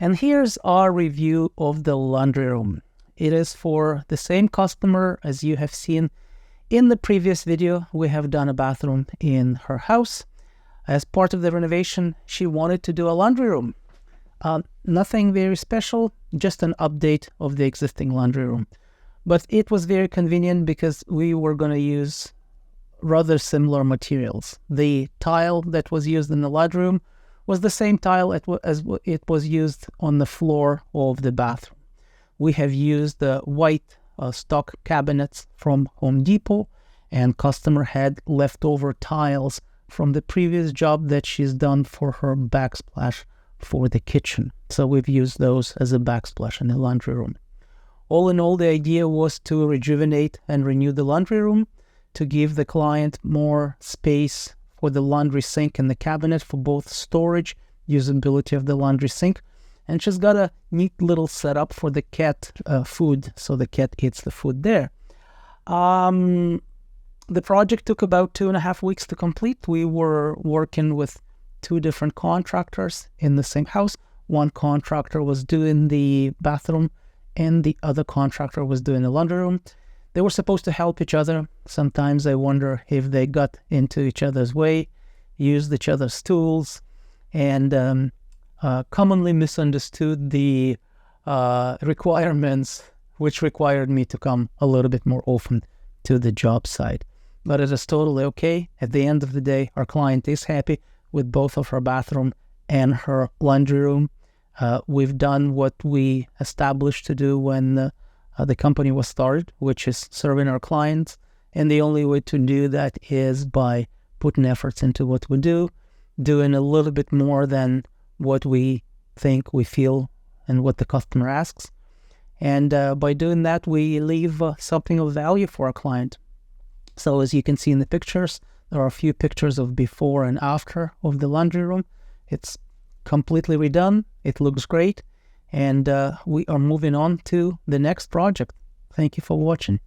And here's our review of the laundry room. It is for the same customer as you have seen in the previous video. We have done a bathroom in her house. As part of the renovation, she wanted to do a laundry room. Nothing very special, just an update of the existing laundry room. But it was very convenient because we were going to use rather similar materials. The tile that was used in the laundry room was the same tile as it was used on the floor of the bathroom. We have used the white stock cabinets from Home Depot, and customer had leftover tiles from the previous job that she's done for her backsplash for the kitchen. So we've used those as a backsplash in the laundry room. All in all, the idea was to rejuvenate and renew the laundry room, to give the client more space for the laundry sink and the cabinet for both storage, usability of the laundry sink. And she's got a neat little setup for the cat food, so the cat eats the food there. The project took about 2.5 weeks to complete. We were working with 2 different contractors in the same house. One contractor was doing the bathroom and the other contractor was doing the laundry room. They were supposed to help each other. Sometimes I wonder if they got into each other's way, used each other's tools, and commonly misunderstood the requirements, which required me to come a little bit more often to the job site. But it is totally okay. At the end of the day, our client is happy with both of her bathroom and her laundry room. We've done what we established to do when the company was started, which is serving our clients. And the only way to do that is by putting efforts into what we do, doing a little bit more than what we think, we feel, and what the customer asks. And by doing that, we leave something of value for our client. So as you can see in the pictures, there are a few pictures of before and after of the laundry room. It's completely redone. It looks great. And we are moving on to the next project. Thank you for watching.